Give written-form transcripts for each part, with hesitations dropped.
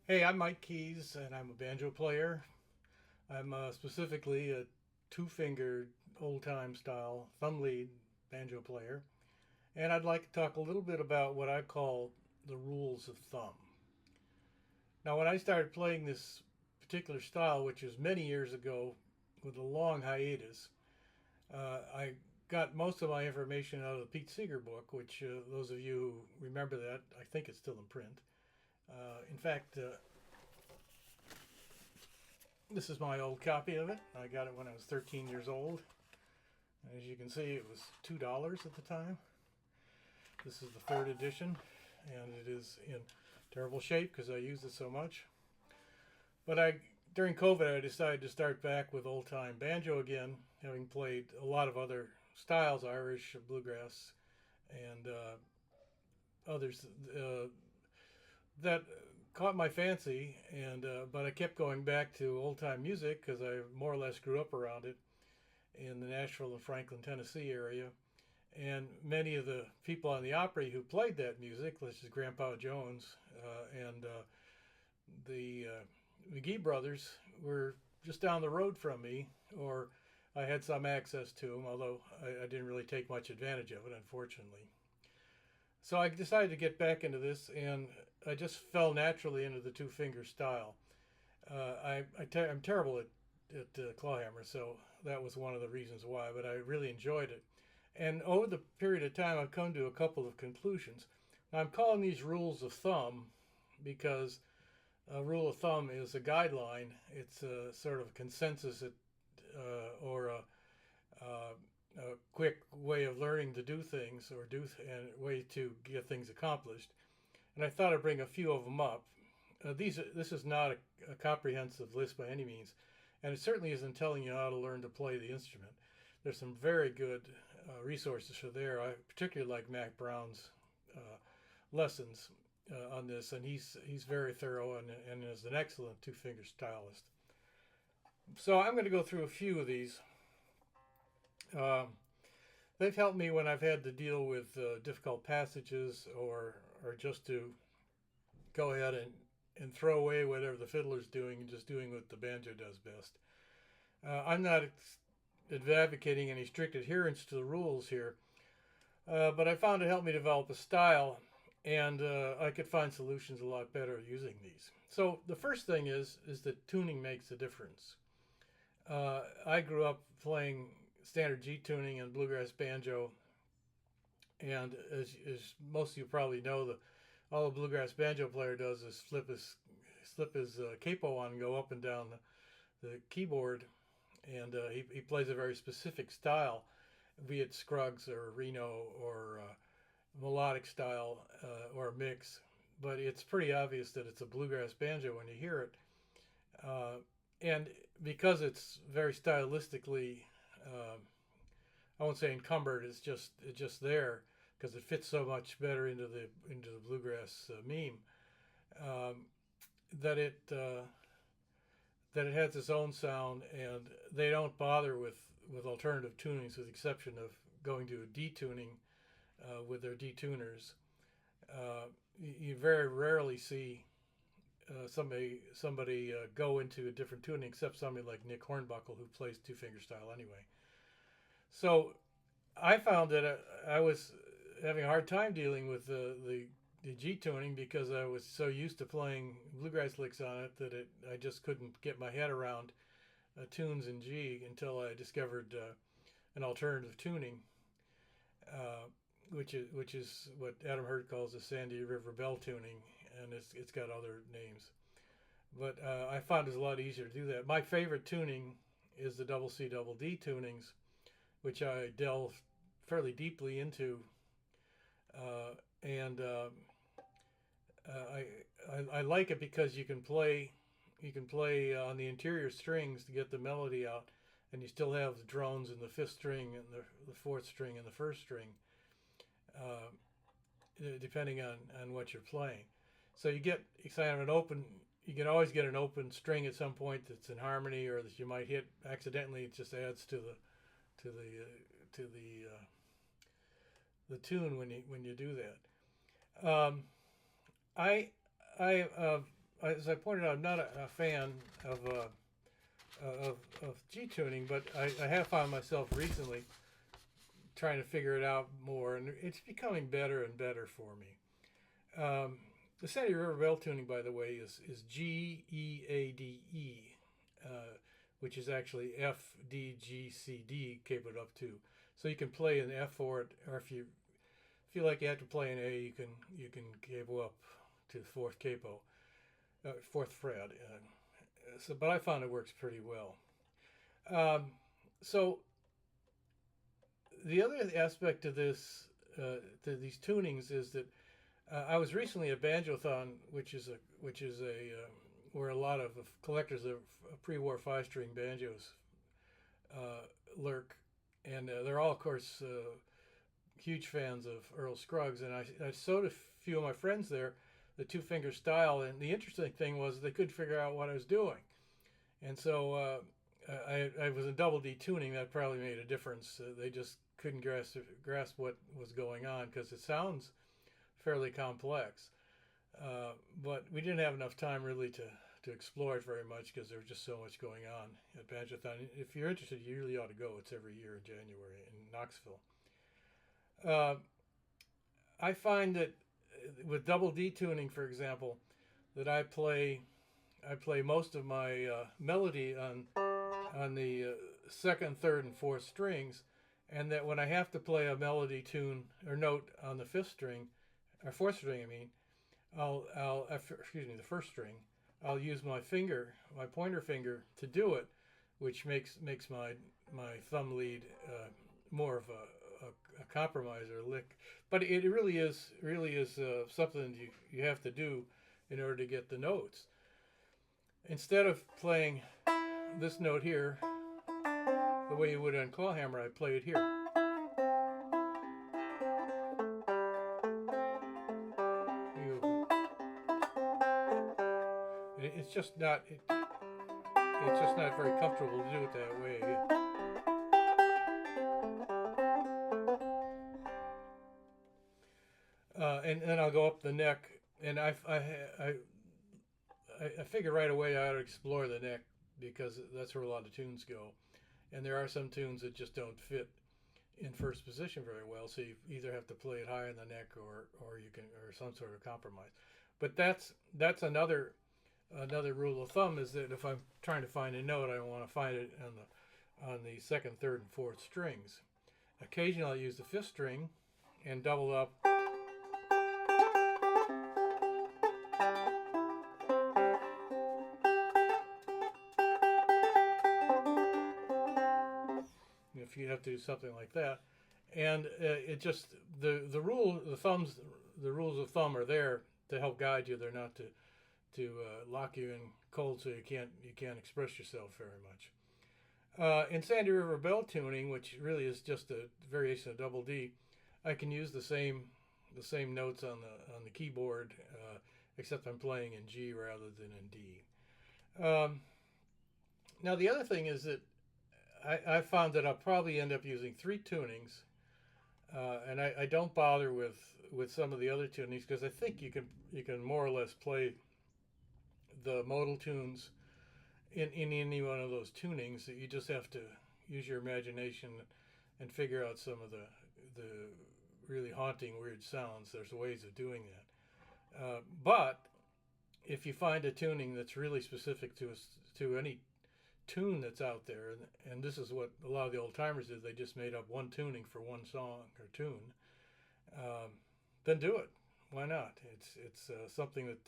Hey, I'm Mike Keys, and I'm a banjo player. I'm specifically a two-fingered, old-time style thumb lead banjo player, and I'd like to talk a little bit about what I call the rules of thumb. Now, when I started playing this particular style, which was many years ago with a long hiatus, I got most of my information out of the Pete Seeger book, which those of you who remember that, I think it's still in print. In fact, this is my old copy of it. I got it when I was 13 years old. As you can see, it was $2 at the time. This is the third edition, and it is in terrible shape because I used it so much. But during COVID, I decided to start back with old-time banjo again, having played a lot of other styles, Irish, bluegrass, and others that caught my fancy. And but I kept going back to old-time music because I more or less grew up around it in the Nashville and Franklin, Tennessee area. And many of the people on the Opry who played that music, such as Grandpa Jones and the McGee brothers, were just down the road from me, or I had some access to them, although I didn't really take much advantage of it, unfortunately. So I decided to get back into this, and I just fell naturally into the two-finger style. I'm terrible at clawhammer, so that was one of the reasons why, but I really enjoyed it. And over the period of time, I've come to a couple of conclusions. Now, I'm calling these rules of thumb because a rule of thumb is a guideline. It's a sort of consensus or uh, a quick way of learning to do things or and a way to get things accomplished. And I thought I'd bring a few of them up. This is not a comprehensive list by any means, and it certainly isn't telling you how to learn to play the instrument. There's some very good resources for there. I particularly like Mac Brown's uh, lessons on this, and he's very thorough and is an excellent two-finger stylist. So I'm going to go through a few of these. Um, they've helped me when I've had to deal with difficult passages or just to go ahead and throw away whatever the fiddler's doing and just doing what the banjo does best. I'm not advocating any strict adherence to the rules here, but I found it helped me develop a style, and I could find solutions a lot better using these. So the first thing is that tuning makes a difference. I grew up playing standard G tuning and bluegrass banjo, and as most of you probably know, all a bluegrass banjo player does is slip his capo on and go up and down the keyboard, and he plays a very specific style, be it Scruggs or Reno or melodic style or mix. But it's pretty obvious that it's a bluegrass banjo when you hear it, and because it's very stylistically, I won't say encumbered. It's just there because it fits so much better into the bluegrass meme, um, that it has its own sound, and they don't bother with alternative tunings, with the exception of going to a detuning with their detuners. You very rarely see somebody go into a different tuning, except somebody like Nick Hornbuckle, who plays two finger style anyway. So I found that I was having a hard time dealing with the G tuning because I was so used to playing bluegrass licks on it that I just couldn't get my head around tunes in G until I discovered an alternative tuning, uh, which is what Adam Hurt calls the Sandy River Bell tuning, and it's got other names. But I found it's a lot easier to do that. My favorite tuning is the double C double D tunings, which I delve fairly deeply into, and I like it because you can play on the interior strings to get the melody out, and you still have the drones in the fifth string and the fourth string and the first string, uh, depending on what you're playing. So you get kind of an open. You can always get an open string at some point that's in harmony, or that you might hit accidentally. It just adds to the tune when you do that. I I as I pointed out, I'm not a fan of G tuning, but I have found myself recently trying to figure it out more, and it's becoming better and better for me. The Sandy River Bell tuning, by the way, is G E A D E, which is actually F D G C D capoed up to. So you can play an F for it, or if you feel like you have to play an A, you can capo up to the fourth capo, fourth fret. But I found it works pretty well. So the other aspect to this, to these tunings, is that I was recently at Banjothon, which is a where a lot of collectors of pre-war five-string banjos lurk, and they're all, of course, huge fans of Earl Scruggs. And I showed a few of my friends there the two-finger style, and the interesting thing was they couldn't figure out what I was doing, and so I was in double D tuning. That probably made a difference. They just couldn't grasp what was going on because it sounds fairly complex. But we didn't have enough time really to explore it very much because there was just so much going on at Banjothon. If you're interested, you really ought to go. It's every year in January in Knoxville. I find that with double D tuning, for example, that I play most of my melody on the second, third, and fourth strings, and that when I have to play a melody tune or note on the fifth string, or fourth string, I mean, the first string, I'll use my pointer finger to do it, which makes my thumb lead more of a compromise or a lick. But it really is something you have to do in order to get the notes. Instead of playing this note here the way you would on clawhammer, I play it here. It's just not very comfortable to do it that way. And then I'll go up the neck, and I figure right away I ought to explore the neck because that's where a lot of tunes go, and there are some tunes that just don't fit in first position very well. So you either have to play it high in the neck or some sort of compromise. But that's another rule of thumb, is that if I'm trying to find a note, I want to find it on the second, third, and fourth strings. Occasionally I'll use the fifth string and double up. If you have to do something like that, and it just the rules of thumb are there to help guide you. They're not to lock you in cold so you can't express yourself very much. In Sandy River Bell tuning, which really is just a variation of double D, I can use the same notes on the keyboard, except I'm playing in G rather than in D. Now the other thing is that I found that I'll probably end up using three tunings, and I don't bother with some of the other tunings because I think you can more or less play the modal tunes in any one of those tunings. That you just have to use your imagination and figure out some of the really haunting weird sounds. There's ways of doing that, but if you find a tuning that's really specific to any tune that's out there, and this is what a lot of the old timers did, they just made up one tuning for one song or tune, then do it. Why not? It's something that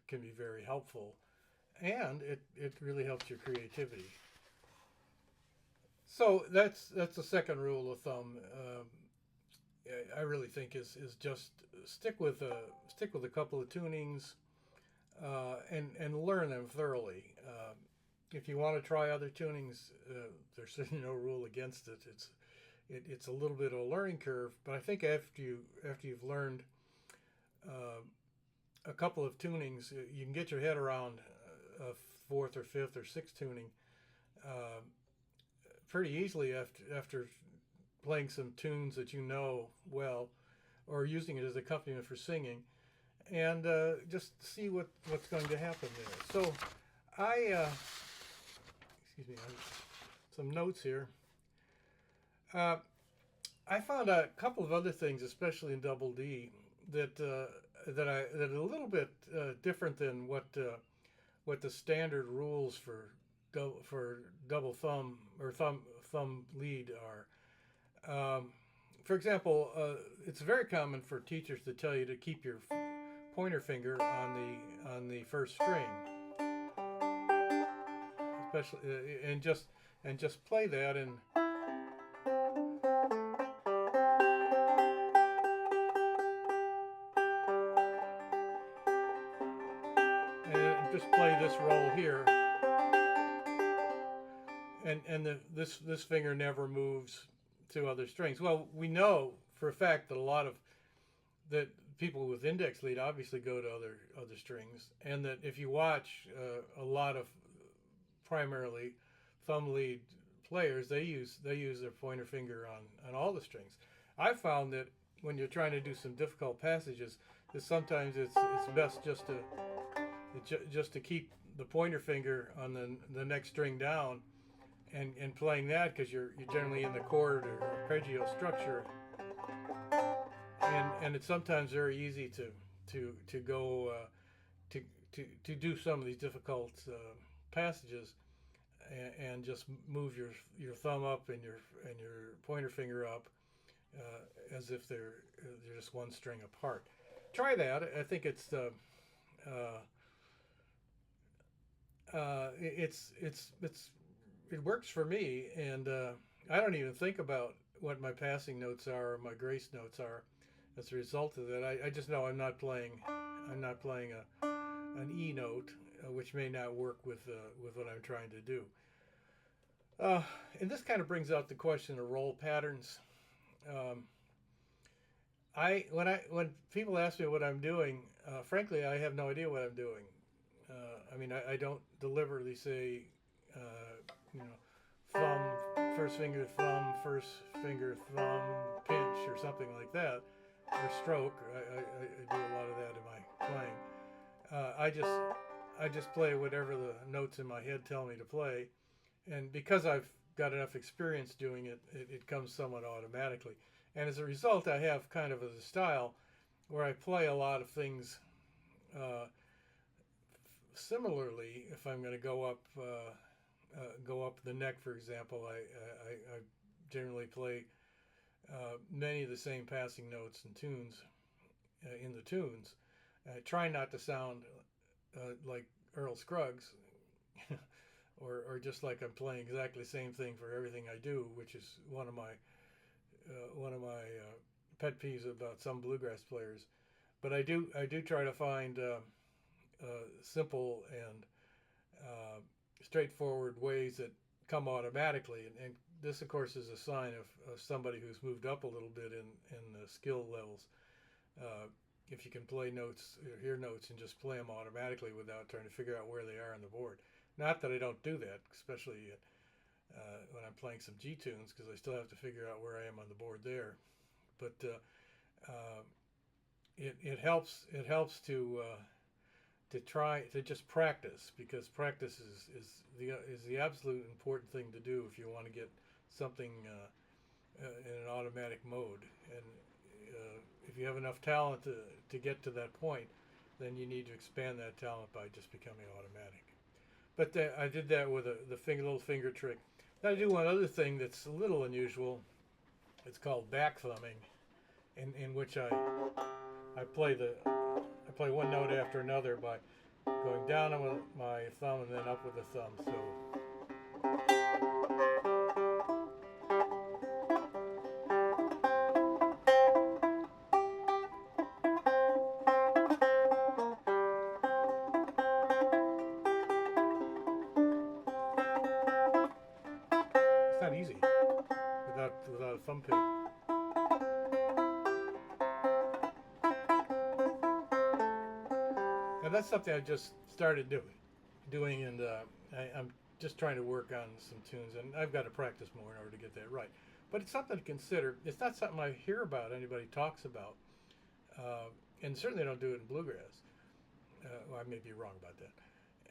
can be very helpful, and it really helps your creativity. So that's the second rule of thumb. I really think is just stick with a couple of tunings, and learn them thoroughly. If you want to try other tunings, there's certainly no rule against it. It's a little bit of a learning curve, but I think after you've learned uh, a couple of tunings, you can get your head around a fourth or fifth or sixth tuning uh, pretty easily after playing some tunes that you know well, or using it as accompaniment for singing, and just see what's going to happen there. So I excuse me, I have some notes here. Uh, I found a couple of other things, especially in double D, that are a little bit different than what the standard rules for double thumb or thumb lead are. For example, it's very common for teachers to tell you to keep your pointer finger on the first string, especially and just play that and just play this roll here, and this finger never moves to other strings. Well, we know for a fact that a lot of that people with index lead obviously go to other strings, and that if you watch a lot of primarily thumb lead players, they use their pointer finger on all the strings. I've found that when you're trying to do some difficult passages, that sometimes it's best just to keep the pointer finger on the next string down and playing that, because you're generally in the chord or arpeggio structure, and it's sometimes very easy to go to, to do some of these difficult passages, and just move your thumb up and your pointer finger up, as if they're just one string apart. Try that. I think it's it works for me, and I don't even think about what my passing notes are or my grace notes are as a result of that. I just know I'm not playing an E note, which may not work with what I'm trying to do. Uh, and this kind of brings out the question of roll patterns. Um, when people ask me what I'm doing, frankly, I have no idea what I'm doing. I mean, I don't deliberately say, you know, first finger, thumb, pinch, or something like that, or stroke. I do a lot of that in my playing. I just play whatever the notes in my head tell me to play, and because I've got enough experience doing it comes somewhat automatically. And as a result, I have kind of a style where I play a lot of things uh, similarly. If I'm going to go up the neck, for example, I generally play many of the same passing notes and tunes in the tunes. I try not to sound like Earl Scruggs, or just like I'm playing exactly the same thing for everything I do, which is one of my pet peeves about some bluegrass players. But I do try to find simple and uh, straightforward ways that come automatically, and this, of course, is a sign of somebody who's moved up a little bit in the skill levels. Uh, if you can play notes or hear notes and just play them automatically without trying to figure out where they are on the board. Not that I don't do that, especially when I'm playing some G tunes, because I still have to figure out where I am on the board there. But it helps to try to just practice, because practice is the absolute important thing to do if you want to get something in an automatic mode. And if you have enough talent to get to that point, then you need to expand that talent by just becoming automatic. But I did that with little finger trick. Now I do one other thing that's a little unusual. It's called back thumbing, in which I play I play one note after another by going down with my thumb and then up with the thumb. So easy without a thumb pick. And that's something I just started doing, and I'm just trying to work on some tunes, and I've got to practice more in order to get that right. But it's something to consider. It's not something I hear about, anybody talks about, and certainly I don't do it in bluegrass. Well, I may be wrong about that.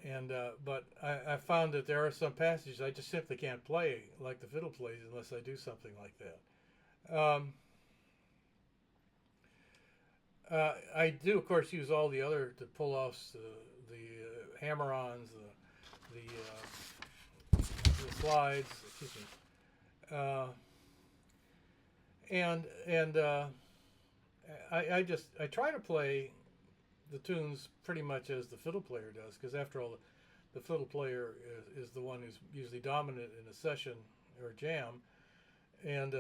And but I found that there are some passages I just simply can't play like the fiddle plays unless I do something like that. I do, of course, use all the other the pull-offs, the hammer-ons, the slides. Excuse me. And I try to play the tunes pretty much as the fiddle player does, because after all, the fiddle player is the one who's usually dominant in a session or jam, and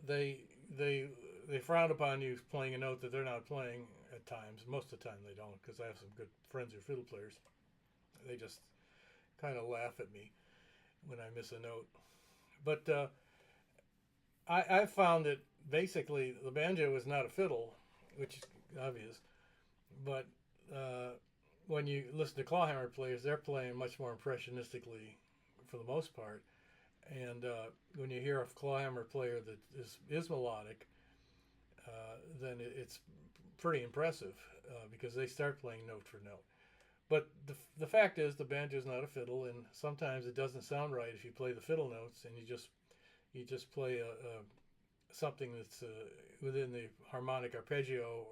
they they they frown upon you playing a note that they're not playing at times. Most of the time they don't, because I have some good friends who are fiddle players. They just kind of laugh at me when I miss a note. But I found that basically the banjo is not a fiddle, which is obvious, but when you listen to clawhammer players, they're playing much more impressionistically for the most part. And when you hear a clawhammer player that is melodic, then it's pretty impressive because they start playing note for note. But the fact is, the banjo is not a fiddle, and sometimes it doesn't sound right if you play the fiddle notes and you just play something that's within the harmonic arpeggio,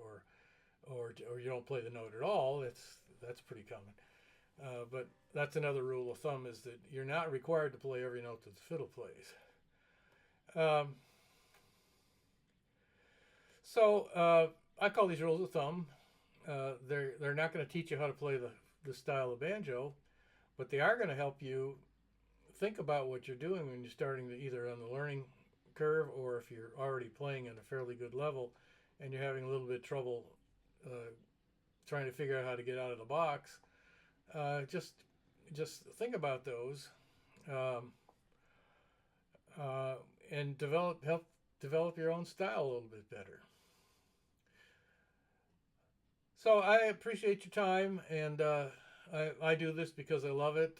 or you don't play the note at all. That's pretty common. But that's another rule of thumb, is that you're not required to play every note that the fiddle plays. So I call these rules of thumb. They're not going to teach you how to play the style of banjo, but they are going to help you think about what you're doing when you're starting to either on the learning curve, or if you're already playing at a fairly good level and you're having a little bit of trouble trying to figure out how to get out of the box. Just think about those and help develop your own style a little bit better. So I appreciate your time, and I do this because I love it.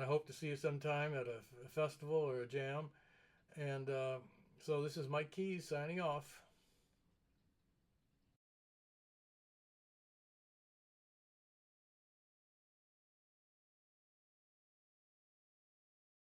I hope to see you sometime at a festival or a jam. And so this is Mike Keys signing off.